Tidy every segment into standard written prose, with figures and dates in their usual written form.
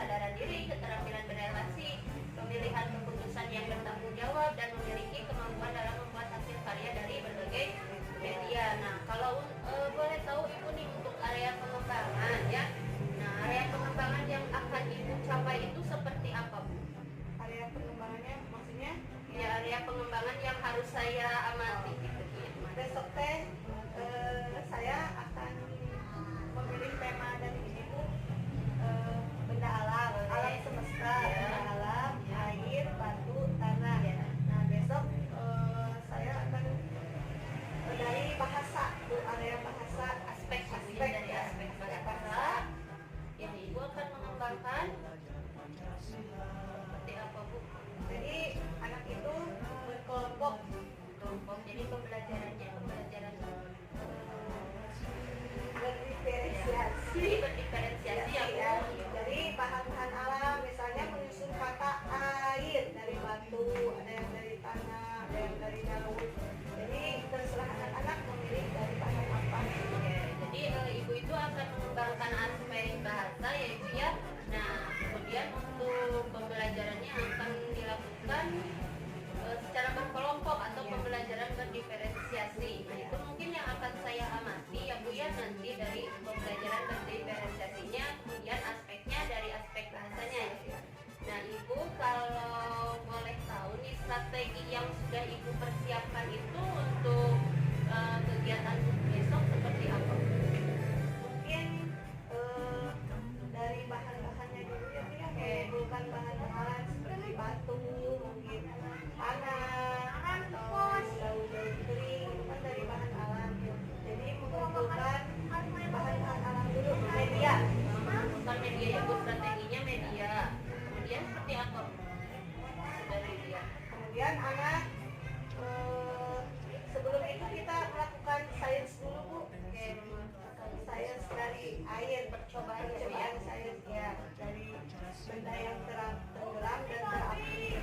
kesadaran diri, keterampilan berrelasi, pemilihan keputusan yang bertanggung jawab, dan memiliki kemampuan dalam membuat hasil karya dari berbagai media. Nah, kalau boleh tahu Ibu nih untuk area pengembangan ya. Nah, area pengembangan yang akan Ibu capai itu seperti apa, Bu? Area pengembangannya maksudnya Ya, area pengembangan yang harus saya amati gitu ya. besok teh saya akan memilih tema dari ini Bu, benda alam, alam semesta, Ya. benda alam, Ya. air, batu, tanah. Ya. Nah besok saya akan dari bahasa Bu, area bahasa, Aspek dari ya, aspek bahasa yang Ibu akan mengembangkan seperti apa, Bu? Jadi anak itu berkelompok, Jadi pembelajaran berdiferensiasi. berdiferensiasi ya, Bu. Ya. Jadi bahan-bahan alam, misalnya menyusun kata air dari batu, ada yang dari tanah, ada yang dari daun. Jadi terserah anak-anak memilih dari bahan apa. Oke, jadi Ibu itu akan mengembangkan aspek bahasa ya Ibu ya. Nah, kemudian untuk pembelajarannya akan dilakukan secara berkelompok atau pembelajaran berdiferensiasi. Nah, itu mungkin yang akan saya amati ya Bu ya, nanti dari pembelajaran berdiferensiasinya, kemudian aspeknya dari aspek bahasanya ya. Nah, Ibu kalau boleh tahu nih strategi yang sudah Ibu persiapkan itu untuk kegiatan besok seperti apa? Mungkin dari bahan-bahannya dulu ya, Bu ya, mengumpulkan bahan-bahan seperti batu, mungkin tanah, atau daun-daun kering, itu kan dari bahan alam. Jadi mengumpulkan bahan-bahan alam dulu, media. Bukan media ya Bu, strateginya media. Kemudian seperti apa Bu? Dari media. Kemudian anak sebelum itu kita melakukan sains dulu Bu. Oke, Sains dari air, percobaan percobaan sains ya, dari benda yang tenggelam dan terapi.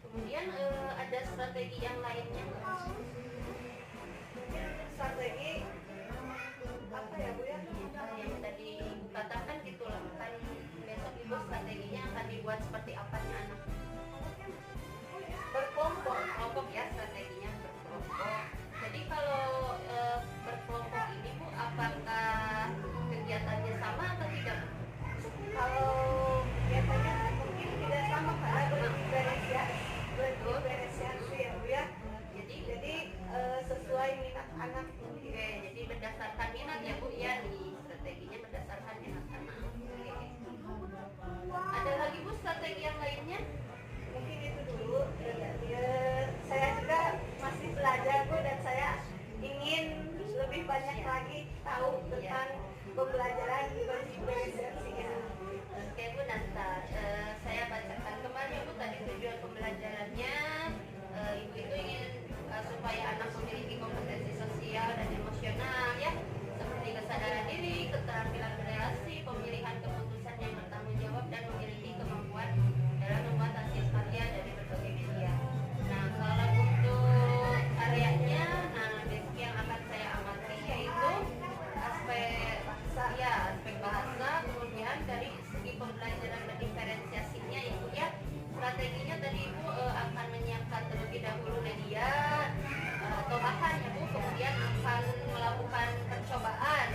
Kemudian ada strategi yang lainnya nggak? Mungkin strategi apa ya Bu ya? Yang tadi Ibu katakan gitu lah, kan besok Ibu strateginya akan dibuat seperti apanya anak? Berkelompok ya, strateginya berkelompok. Jadi kalau berkelompok ini Bu, apakah kegiatannya sama atau tidak? Kalau biasanya mungkin tidak sama karena berdiferensiasi ya Bu ya. Jadi sesuai minat anak. Oke, jadi berdasarkan minat ya Bu ya, nih strateginya berdasarkan minat anak. Oke. Ada lagi Bu strategi yang lainnya? Mungkin itu dulu. Saya juga masih belajar Bu, dan saya ingin lebih banyak lagi tahu tentang pembelajaran berdiferensiasi ya. Oke Bu, nanti saya bacakan kembali Bu tadi tujuan pembelajarannya. Ibu itu ingin supaya anak memiliki kompetensi sosial dan emosional ya, seperti kesadaran diri, keterampilan berrelasi, pemilihan keputusan yang bertanggung jawab, dan memiliki kemampuan dalam membuat hasil karya dari berbagai media. Nah, kalau untuk areanya, nah basic yang akan saya amati yaitu aspek bahasa ya, aspek bahasa. Kemudian dari segi pembelajaran berdiferensiasinya Ibu ya, strateginya tadi Ibu akan menyiapkan terlebih dahulu media atau bahan ya Bu, kemudian akan melakukan percobaan.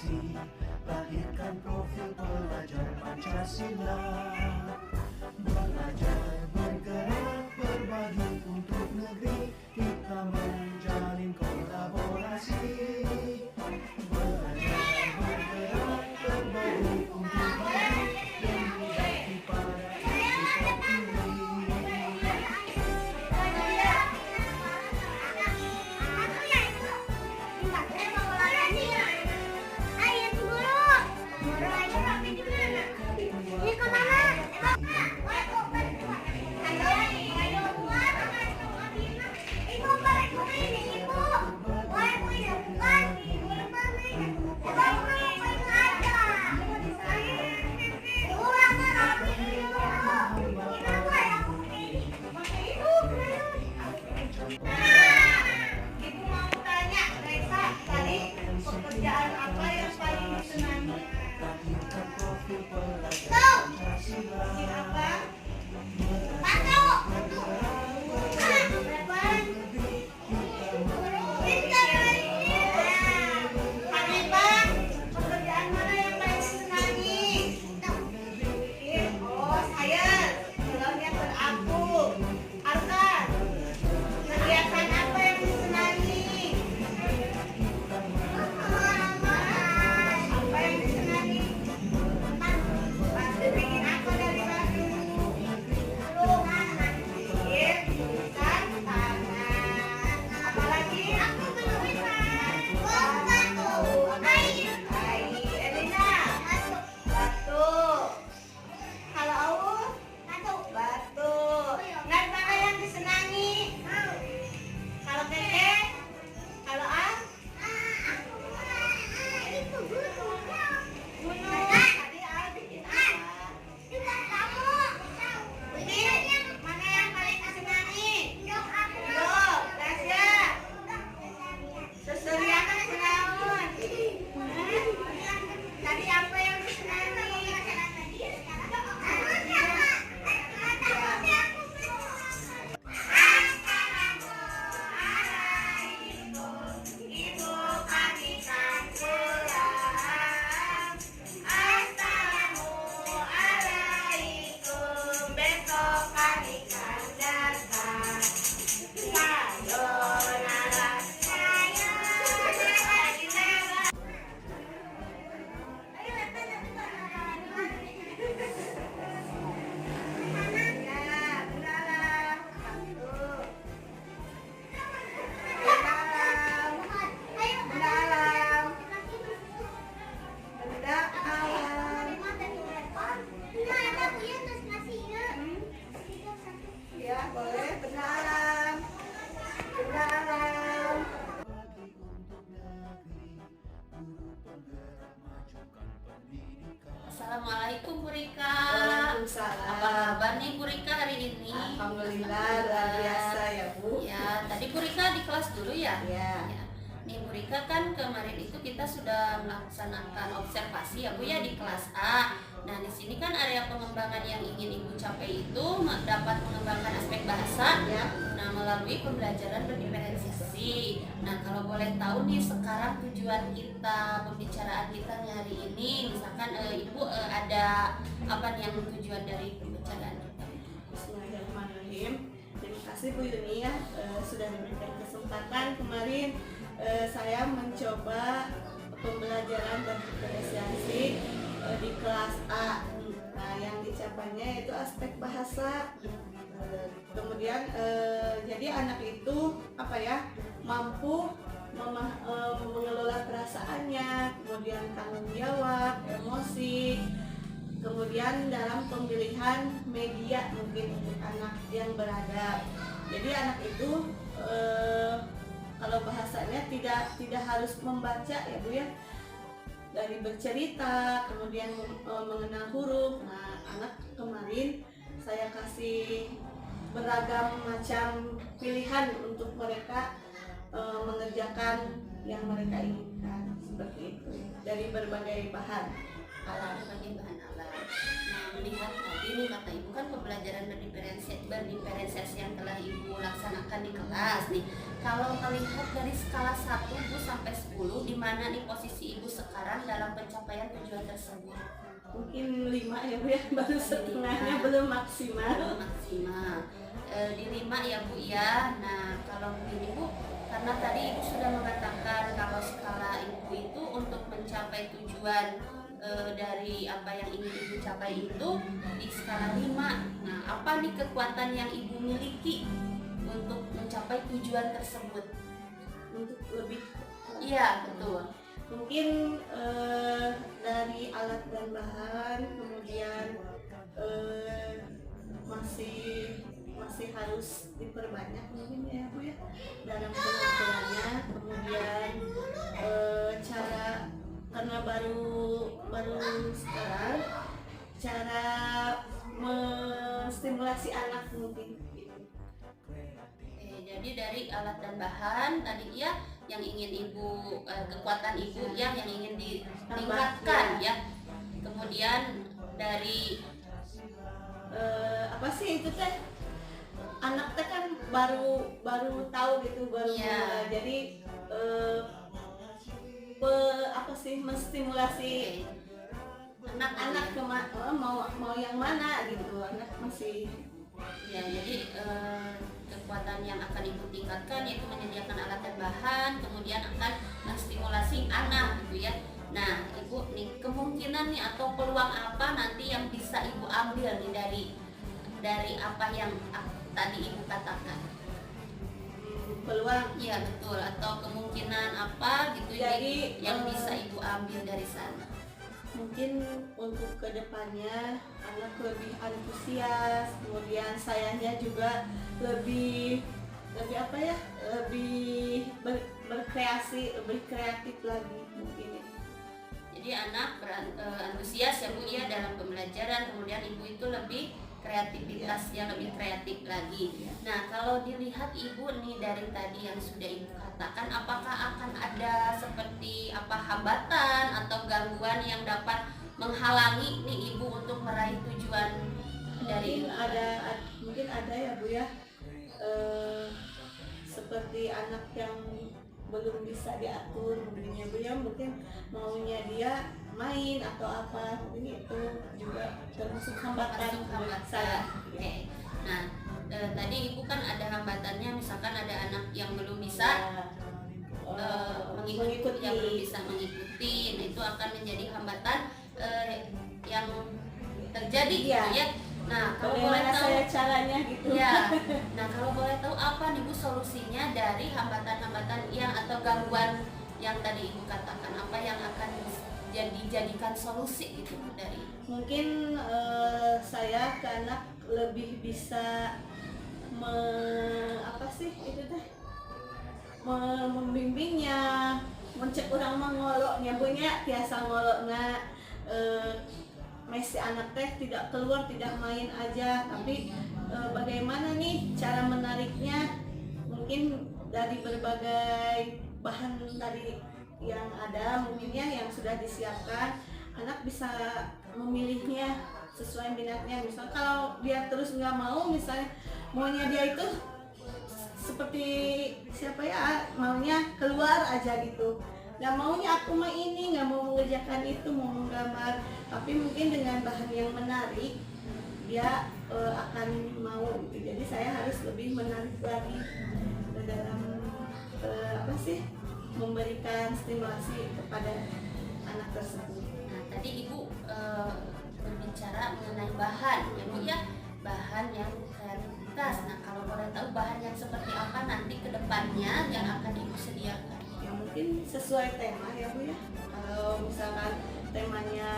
berinteraksi, lahirkan profil pelajar Pancasila. Belajar, bergerak, berbagi untuk negeri, kita menjalin kolaborasi. Belajar, bergerak, berbagi untuk negeri, yang berbakti pada ibu terpilih. Ibu mau tanya, Reza, tadi pekerjaan apa yang paling disenangi? Lahirkan profil pelajar Pancasila. Bikin apa? Hanifah, pekerjaan mana yang paling disenangi? Oh, saya. Bilangnya ke aku. Arka, kegiatan apa yang disenangi? Apa yang disenangi? Pasti bikin apa dari batu? Bikin tulisan tangan. Apalagi? Aku belum bisa. Elina. Batu. Kalau Awu? Batu. Naik mana yang disenangi? Kalau Keke? Kalau An? Gunung. Tadi Al bikin apa? Bikin mana yang paling disenangi? Indok. Tasya. Susuriana kenaun. Tadi apa yang disenangi? Ibu kami kan pulang. Assalamualaikum. Besok kami kan datang. Sayonara. Ya, boleh. Benda alam. Benda alam. Bagi untuk negeri, guru penggerak majukan pendidikan. Assalamualaikum Bu Rika. Waalaikumsalam. Apa kabar nih Bu Rika hari ini? Alhamdulillah, luar biasa ya Bu. Ya, tadi Bu Rika di kelas dulu ya? Ya. Ya. Nih Bu Rika, kan kemarin itu kita sudah melaksanakan observasi ya Bu ya di kelas A. Nah, di sini kan area pengembangan yang ingin Ibu capai itu dapat mengembangkan aspek bahasa. Ya. Nah, melalui pembelajaran berdiferensiasi. Nah, kalau boleh tahu nih sekarang tujuan kita, pembicaraan kita nih hari ini, misalkan Ibu ada apa nih yang tujuan dari pembicaraan kita? Bismillahirrahmanirrahim. Terima kasih Bu Yuni ya sudah memberikan kesempatan kemarin saya mencoba pembelajaran berdiferensiasi di kelas A. Nah, yang dicapainya itu aspek bahasa. Kemudian jadi anak itu apa ya, mampu mengelola perasaannya, kemudian tanggung jawab, emosi, kemudian dalam pemilihan media mungkin untuk anak yang beradab. Jadi anak itu kalau bahasanya tidak harus membaca ya Bu ya, dari bercerita, kemudian mengenal huruf. Nah, anak kemarin saya kasih beragam macam pilihan untuk mereka mengerjakan yang mereka inginkan, seperti itu, dari berbagai bahan alam. Berbagai bahan alam. Nah, melihat tadi begini kata ibu, kan pembelajaran berdiferensiasi yang telah ibu laksanakan di kelas nih. Kalau melihat dari skala 1 Bu sampai 10, di mana nih posisi ibu sekarang dalam pencapaian tujuan tersebut? Mungkin 5 ya Bu ya, baru setengahnya, belum maksimal. Belum maksimal. Di 5 ya Bu ya. Nah kalau begini Bu, karena tadi ibu sudah mengatakan kalau skala ibu itu untuk mencapai tujuan dari apa yang ingin ibu capai itu di skala 5. Nah apa nih kekuatan yang ibu miliki untuk mencapai tujuan tersebut? Untuk lebih Iya betul. mungkin dari alat dan bahan, kemudian masih harus diperbanyak mungkin ya Bu ya dalam pengaturannya. Kemudian cara, karena baru sekarang, cara menstimulasi anak mungkin gitu. Jadi dari alat dan bahan tadi ya yang ingin ibu kekuatan ibu ya yang ingin ditingkatkan ya. Kemudian dari apa sih itu teh, anak teh kan baru tahu gitu, baru Iya. mulai. Jadi apa sih, menstimulasi anak mau yang mana gitu. Anak masih ya, jadi kekuatan yang akan ibu tingkatkan yaitu menyediakan alat dan bahan, kemudian akan menstimulasi anak gitu ya. Nah ibu nih kemungkinan nih atau peluang apa nanti yang bisa ibu ambil nih dari apa yang tadi ibu katakan? peluang. Iya betul, atau kemungkinan apa gitu Jadi, yang bisa ibu ambil dari sana? Mungkin untuk kedepannya anak lebih antusias, kemudian sayanya juga lebih apa ya, lebih berkreasi, lebih kreatif lagi mungkin ya. Jadi anak antusias ya Bu ya dalam pembelajaran, kemudian ibu itu lebih kreativitas yang lebih kreatif lagi. Nah kalau dilihat ibu nih dari tadi yang sudah ibu katakan, apakah akan ada seperti apa hambatan atau gangguan yang dapat menghalangi nih ibu untuk meraih tujuan dari Mungkin ada ya Bu ya, seperti anak yang belum bisa diatur mungkin ya Bu ya, mungkin maunya dia main atau apa, mungkin itu juga termasuk hambatan buat saya. Oke. Nah tadi ibu kan ada hambatannya, misalkan ada anak yang belum bisa mengikuti, yang belum bisa mengikuti, nah itu akan menjadi hambatan yang terjadi Iya. gitu ya. Nah kalau boleh Bagaimana tahu saya caranya gitu ya, nah kalau boleh tahu apa nih Bu solusinya dari hambatan-hambatan yang atau gangguan yang tadi ibu katakan, apa yang akan dijadikan solusi gitu dari? Mungkin saya ke anak lebih bisa apa sih itu teh, membimbingnya, mencek orang mengoloknya punya biasa ngoloknya, masih anak teh tidak keluar, tidak main aja, tapi bagaimana nih cara menariknya, mungkin dari berbagai bahan tadi yang ada mungkinnya yang sudah disiapkan, anak bisa memilihnya sesuai minatnya. Misal kalau dia terus nggak mau, misalnya maunya dia itu seperti siapa ya, maunya keluar aja gitu, nggak maunya aku mah ini, nggak mau mengerjakan itu, mau menggambar, tapi mungkin dengan bahan yang menarik dia akan mau gitu. Jadi saya harus lebih menarik lagi dalam apa sih, memberikan stimulasi kepada anak tersebut. Nah tadi ibu berbicara mengenai bahan ya Bu ya, bahan yang kreativitas. Nah kalau boleh tahu bahan yang seperti apa nanti ke depannya yang akan ibu sediakan? Ya mungkin sesuai tema ya Bu ya. Kalau misalkan temanya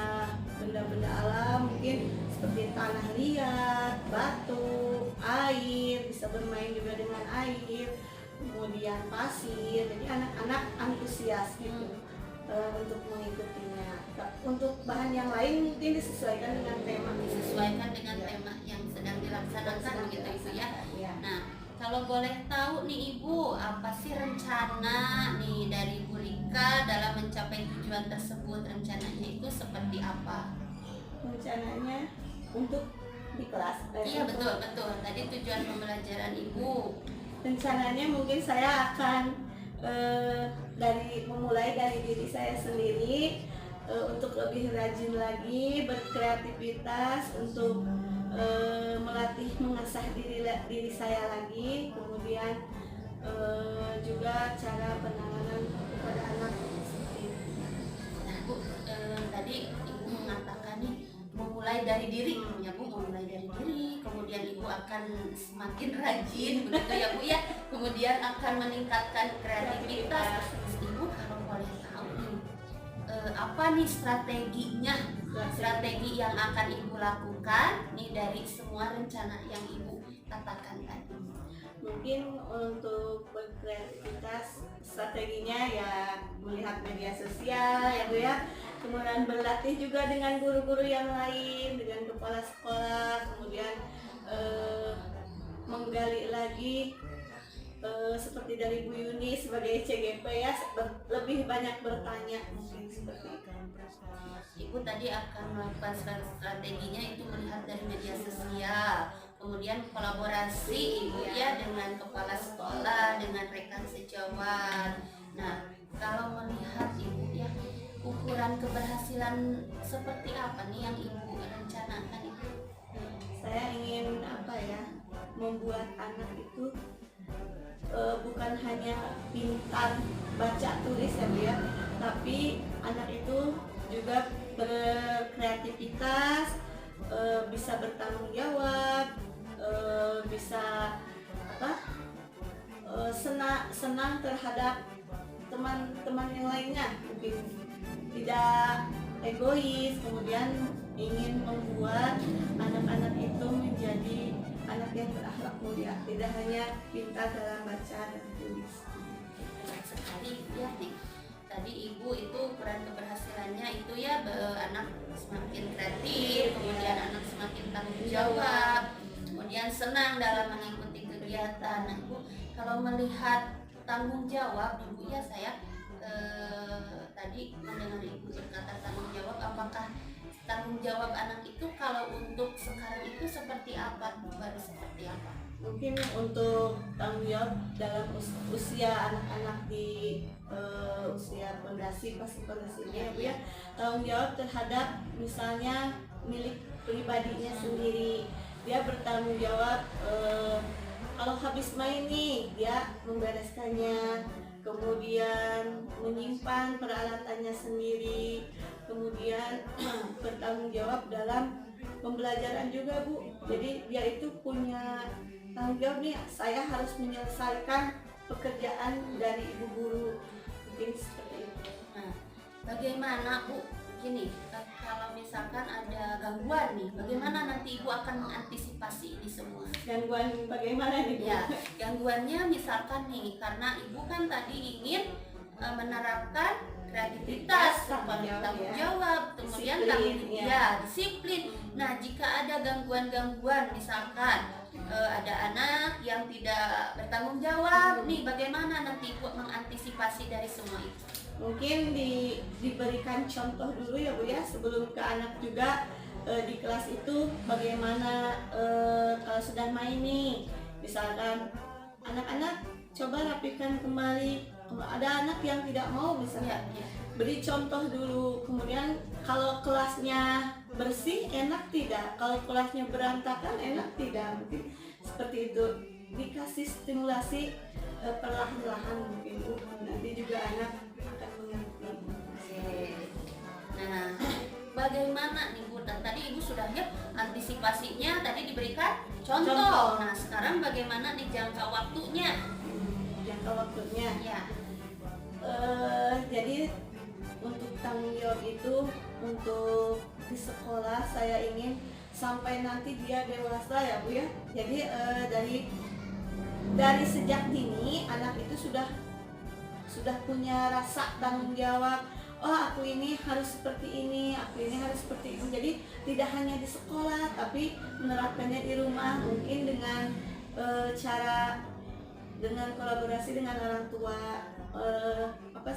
benda-benda alam, mungkin seperti tanah liat, batu, air, bisa bermain juga dengan air, kemudian pasir. Jadi anak-anak antusias gitu untuk mengikutinya. Untuk bahan yang lain mungkin disesuaikan dengan tema. Disesuaikan dengan tema yang sedang dilaksanakan begitu Ibu ya. Ya. Nah kalau boleh tahu nih Ibu, apa sih rencana nih dari Bu Rika dalam mencapai tujuan tersebut? Rencananya itu seperti apa? Rencananya untuk Iya betul betul. Tadi tujuan pembelajaran ibu. Rencananya mungkin saya akan memulai dari diri saya sendiri, untuk lebih rajin lagi berkreativitas, untuk melatih mengasah diri saya lagi, kemudian juga cara penanganan kepada anak seperti itu. Nah bu, tadi ibu mengatakan nih memulai dari diri, ya bu, memulai dari diri, kemudian ibu akan semakin rajin begitu ya bu ya, kemudian akan meningkatkan kreativitas. Ibu kalau boleh tahu nih, apa nih strateginya, strategi yang akan ibu lakukan nih dari semua rencana yang ibu katakan tadi? Mungkin untuk berkreativitas strateginya ya melihat media sosial ya Bu ya, kemudian berlatih juga dengan guru-guru yang lain, dengan kepala sekolah, kemudian menggali lagi seperti dari Bu Yuni sebagai CGP ya, lebih banyak bertanya mungkin seperti itu. Ibu tadi akan melakukan strateginya itu melihat dari media sosial, kemudian kolaborasi ibu ya dengan kepala sekolah, dengan rekan sejawat. Nah, kalau melihat ibu ya, ukuran keberhasilan seperti apa nih yang ibu rencanakan itu? Saya ingin apa ya, membuat anak itu bukan hanya pintar baca tulis ya Bu ya, tapi anak itu juga berkreativitas, bisa bertanggung jawab, bisa senang terhadap teman-teman yang lainnya, mungkin tidak egois, kemudian ingin membuat anak-anak itu menjadi anak yang berakhlak mulia, tidak hanya pintar dalam baca dan tulis. Sekali ya nih, tadi ibu itu ukuran keberhasilannya itu ya anak semakin kreatif, kemudian anak semakin tanggung jawab, kemudian senang dalam mengikuti kegiatan. Nah ibu, kalau melihat tanggung jawab ibu ya, saya tadi mendengar ibu berkata tanggung jawab, apakah tanggung jawab anak itu kalau untuk sekarang itu seperti apa, baru seperti apa? Mungkin untuk tanggung jawab dalam usia anak-anak di usia fondasi, pasti fondasinya ya Bu ya, tanggung jawab terhadap misalnya milik pribadinya sendiri, dia bertanggung jawab kalau habis main nih dia membereskannya, kemudian menyimpan peralatannya sendiri, kemudian bertanggung jawab dalam pembelajaran juga Bu. Jadi dia itu punya tanggung jawab nih, saya harus menyelesaikan pekerjaan dari ibu guru, mungkin seperti itu. Nah, bagaimana Bu? Gini, kalau misalkan ada gangguan nih, bagaimana nanti ibu akan mengantisipasi ini semua? Gangguan bagaimana nih Bu? Ya, gangguannya misalkan nih, karena ibu kan tadi ingin menerapkan kreativitas, tanggung jawab, kemudian disiplin. Nah, jika ada gangguan-gangguan, misalkan ada anak yang tidak bertanggung jawab, nih bagaimana nanti ibu mengantisipasi dari semua itu? Mungkin diberikan contoh dulu ya Bu ya, sebelum ke anak juga, di kelas itu bagaimana kalau sedang main nih, misalkan anak-anak coba rapikan kembali, ada anak yang tidak mau misalnya, beri contoh dulu, kemudian kalau kelasnya bersih enak tidak, kalau kelasnya berantakan enak tidak, mungkin seperti itu, dikasih stimulasi perlahan-lahan mungkin Bu, nanti juga anak akan mengerti. Nah, bagaimana nih Bu? Dan tadi ibu sudah ya antisipasinya tadi diberikan contoh. Nah, sekarang bagaimana nih jangka waktunya? Jangka waktunya. Ya. Jadi untuk tanggung jawab itu, untuk di sekolah saya ingin sampai nanti dia dewasa ya Bu ya. Jadi dari sejak dini anak itu sudah punya rasa tanggung jawab. Oh, aku ini harus seperti ini, aku ini harus seperti itu. Jadi tidak hanya di sekolah, tapi menerapkannya di rumah, mungkin dengan dengan kolaborasi dengan orang tua,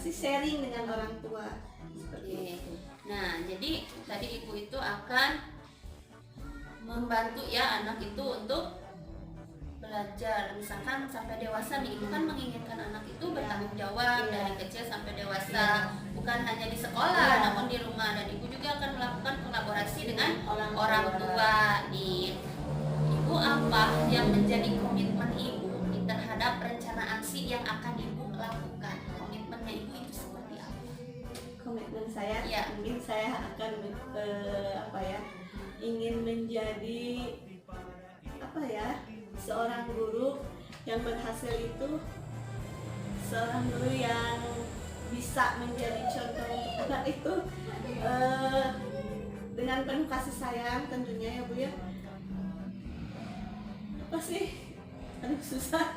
sharing dengan orang tua seperti itu. Nah, jadi tadi ibu itu akan membantu ya anak itu untuk belajar. Misalkan sampai dewasa nih, ibu kan menginginkan anak itu bertanggung jawab dari kecil sampai dewasa, bukan hanya di sekolah namun di rumah. Dan ibu juga akan melakukan kolaborasi dengan orang tua nih. Ibu, apa yang menjadi komitmen ibu terhadap rencana aksi yang akan ibu lakukan? Komitmennya ibu itu seperti apa? Komitmen saya, Ya. mungkin saya akan ingin menjadi seorang guru yang berhasil itu, seorang guru yang bisa menjadi contoh untuk anak itu dengan penuh kasih sayang tentunya ya Bu ya. Apa sih? Aduh susah.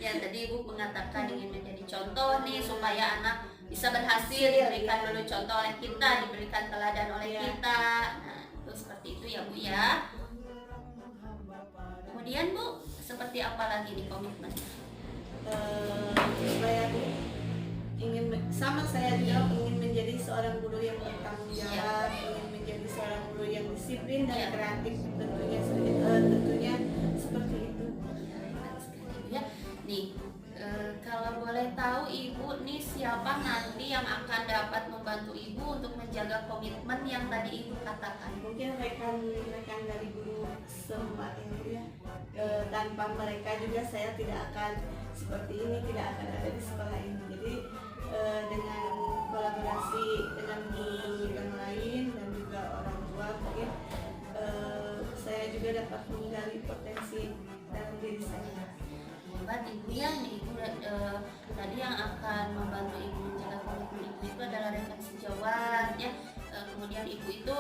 Ya, tadi ibu mengatakan ingin menjadi contoh nih supaya anak bisa berhasil, Iya, diberikan iya. dulu contoh oleh kita, diberikan teladan oleh Iya. kita. Nah, itu seperti itu ya Bu ya. Kemudian Bu, seperti apa lagi nih komitmennya? Supaya sama saya juga ingin menjadi seorang guru yang bertanggung jawab, ingin menjadi seorang guru yang disiplin dan Iya. kreatif, tentunya seperti itu. Hebat sekali, Bu ya. Nih, kalau boleh tahu Ibu nih siapa nanti yang akan dapat membantu Ibu untuk menjaga komitmen yang tadi Ibu katakan? Mungkin rekan-rekan dari guru semua itu ya, tanpa mereka juga saya tidak akan seperti ini, tidak akan ada di sekolah ini. Jadi dengan kolaborasi dengan guru yang lain dan juga orang tua mungkin saya juga dapat menggali potensi dalam diri saya. Hebat Ibu ya, nih Ibu tadi yang akan membantu Ibu menjaga komitmen Ibu itu adalah rekan sejawat ya. Kemudian Ibu itu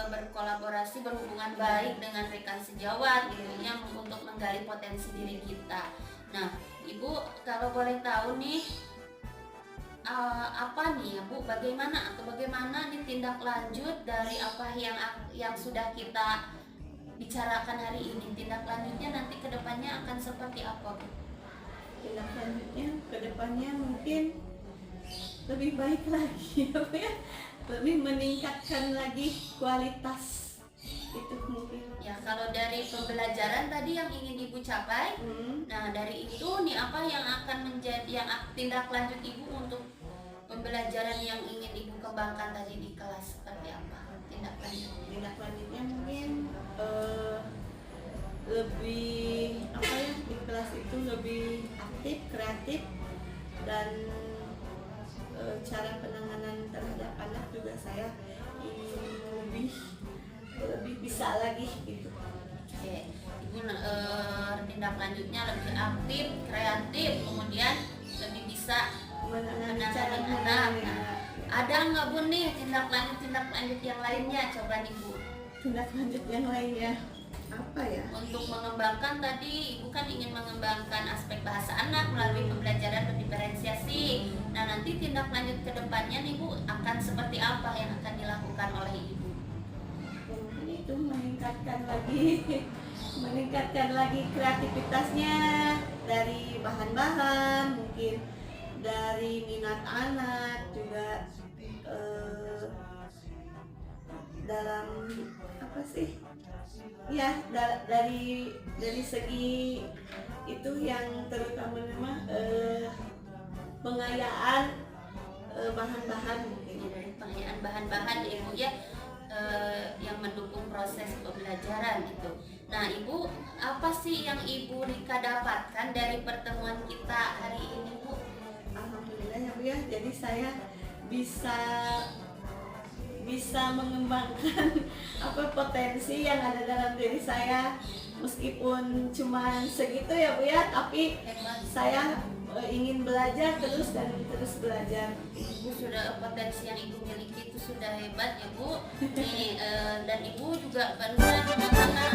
berkolaborasi, berhubungan baik dengan rekan sejawat gitu ya, untuk menggali potensi diri kita. Nah, Ibu kalau boleh tahu nih apa nih ya Bu, bagaimana nih tindak lanjut dari apa yang sudah kita bicarakan hari ini? Tindak lanjutnya nanti kedepannya akan seperti apa Bu? Tindak lanjutnya ke depannya mungkin lebih baik lagi ya, lebih meningkatkan lagi kualitas itu mungkin. Ya, kalau dari pembelajaran tadi yang ingin Ibu capai, nah dari itu nih apa yang akan menjadi tindak lanjut Ibu untuk pembelajaran yang ingin Ibu kembangkan tadi di kelas, seperti apa tindak lanjutnya? Tindak lanjutnya mungkin lebih di kelas itu lebih aktif, kreatif, dan cara penanganan terhadap anak juga saya ingin lebih bisa lagi gitu. Oke, Ibu tindak lanjutnya lebih aktif, kreatif, kemudian lebih bisa Menangani menangani anak. Nah, ada nggak Bu nih tindak lanjut yang lainnya? Coba nih Bu. tindak lanjut yang lainnya apa ya? Untuk mengembangkan tadi, Ibu kan ingin mengembangkan aspek bahasa anak melalui pembelajaran berdiferensiasi. Nah, nanti tindak lanjut ke depannya nih Bu, akan seperti apa yang akan dilakukan oleh Ibu? Mungkin itu meningkatkan lagi kreativitasnya dari bahan-bahan, mungkin dari minat anak juga, dalam apa sih ya, dari segi itu yang terutama pengayaan bahan-bahan mungkin. Dari pengayaan bahan-bahan ya Ibu ya, yang mendukung proses pembelajaran itu. Nah Ibu, apa sih yang Ibu Rika dapatkan dari pertemuan kita hari ini Bu? Alhamdulillah ya Bu ya, jadi saya bisa mengembangkan potensi yang ada dalam diri saya, meskipun cuma segitu ya Bu ya, tapi Hebat. saya ingin belajar terus dan terus belajar. Ibu sudah, potensi yang Ibu miliki itu sudah hebat ya Bu. Nih, dan Ibu juga barusan mengatakan